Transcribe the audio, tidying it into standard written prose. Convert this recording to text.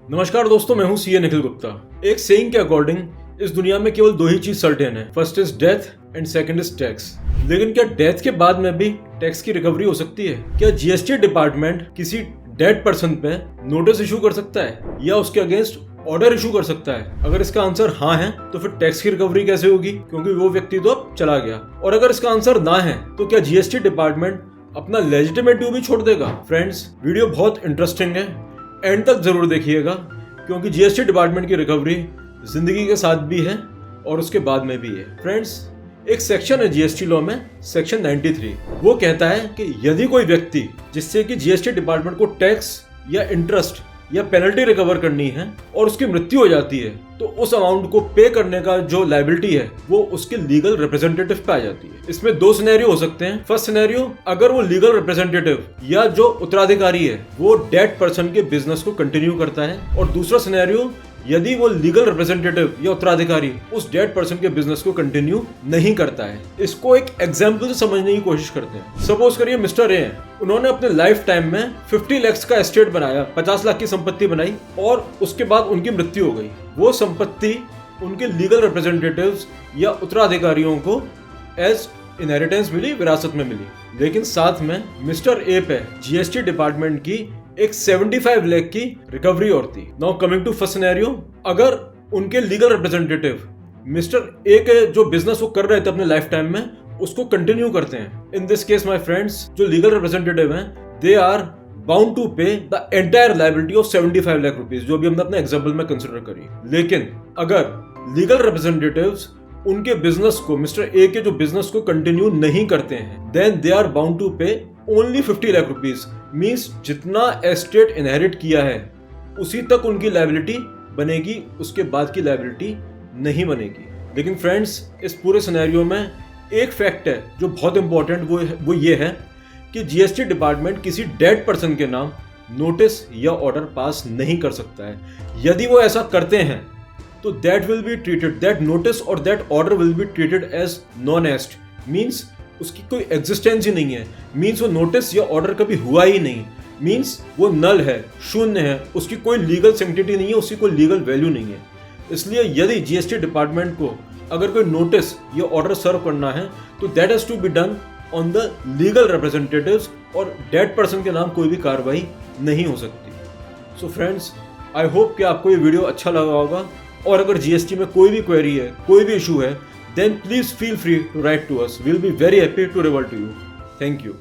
नमस्कार दोस्तों, मैं हूं सीए निखिल गुप्ता। एक सेइंग के अकॉर्डिंग इस दुनिया में केवल दो ही चीज सर्टेन है, first is death and second is tax. लेकिन क्या डेथ के बाद में भी टैक्स की रिकवरी हो सकती है? क्या जीएसटी डिपार्टमेंट किसी डेड पर्सन पे नोटिस इशू कर सकता है या उसके अगेंस्ट ऑर्डर इशू कर सकता है? अगर इसका आंसर हाँ है तो फिर टैक्स की रिकवरी कैसे होगी, क्योंकि वो व्यक्ति तो अब चला गया। और अगर इसका आंसर ना है तो क्या जीएसटी डिपार्टमेंट अपना लेजिटिमेट ड्यू भी छोड़ देगा? फ्रेंड्स, वीडियो बहुत इंटरेस्टिंग है, एंड तक जरूर देखिएगा, क्योंकि जीएसटी डिपार्टमेंट की रिकवरी जिंदगी के साथ भी है और उसके बाद में भी है। फ्रेंड्स, एक सेक्शन है जीएसटी लॉ में, सेक्शन 93। वो कहता है कि यदि कोई व्यक्ति जिससे कि जीएसटी डिपार्टमेंट को टैक्स या इंटरेस्ट या पेनल्टी रिकवर करनी है और उसकी मृत्यु हो जाती है, तो उस अमाउंट को पे करने का जो लायबिलिटी है वो उसके लीगल रिप्रेजेंटेटिव पे आ जाती है। इसमें दो सिनेरियो हो सकते हैं। फर्स्ट सिनेरियो, अगर वो लीगल रिप्रेजेंटेटिव या जो उत्तराधिकारी है वो डेड पर्सन के बिजनेस को कंटिन्यू करता है, और दूसरा सिनेरियो, यदि वो लीगल रिप्रेजेंटेटिव या उत्तराधिकारी उस डेड पर्सन के बिजनेस को कंटिन्यू नहीं करता है। इसको एक एग्जांपल से समझने की कोशिश करते हैं। सपोज करिए मिस्टर ए हैं, उन्होंने अपने लाइफ टाइम में 50 लाख का एस्टेट बनाया, 50 लाख की संपत्ति बनाई और उसके बाद उनकी मृत्यु हो गई। वो संपत्ति उनके लीगल रिप्रेजेंटेटिव्स या उत्तराधिकारियों को एज इनहेरिटेंस मिली, विरासत में मिली। लेकिन साथ में मिस्टर ए पे जीएसटी डिपार्टमेंट की एक 75 लाख की रिकवरी और थी। Now coming to first scenario, अगर उनके लीगल रिप्रेजेंटेटिव मिस्टर ए के जो बिजनेस वो कर रहे थे अपने लाइफ टाइम में उसको कंटिन्यू करते हैं, in this case my friends, जो लीगल रिप्रेजेंटेटिव हैं दे आर बाउंड टू पे the entire liability of 75 lakh rupees, जो भी हमने अपने एग्जाम्पल में कंसिडर करी। लेकिन अगर लीगल रिप्रेजेंटेटिव्स उनके बिजनेस को, मिस्टर ए के जो बिजनेस को कंटिन्यू नहीं करते हैं, then they are bound to pay only 50 lakh rupees. Means जितना एस्टेट इनहेरिट किया है उसी तक उनकी लायबिलिटी बनेगी, उसके बाद की लायबिलिटी नहीं बनेगी। लेकिन फ्रेंड्स, इस पूरे सिनेरियो में एक फैक्ट है जो बहुत इंपॉर्टेंट, वो ये है कि जीएसटी डिपार्टमेंट किसी डेड पर्सन के नाम नोटिस या ऑर्डर पास नहीं कर सकता है। यदि वो ऐसा करते हैं तो that will be treated, that notice और that order will be treated as non est. Means उसकी कोई एग्जिस्टेंस ही नहीं है, मीन्स वो नोटिस या ऑर्डर कभी हुआ ही नहीं, मीन्स वो नल है, शून्य है, उसकी कोई लीगल सेंटिटी नहीं है, उसकी कोई लीगल वैल्यू नहीं है। इसलिए यदि जीएसटी डिपार्टमेंट को अगर कोई नोटिस या ऑर्डर सर्व करना है तो that has to be done on the legal representatives, और डेड पर्सन के नाम कोई भी कार्रवाई नहीं हो सकती। सो फ्रेंड्स, आई होप कि आपको ये वीडियो अच्छा लगा होगा, और अगर जीएसटी में कोई भी क्वेरी है, कोई भी इशू है, then please feel free to write to us. We'll be very happy to revert to you. Thank you.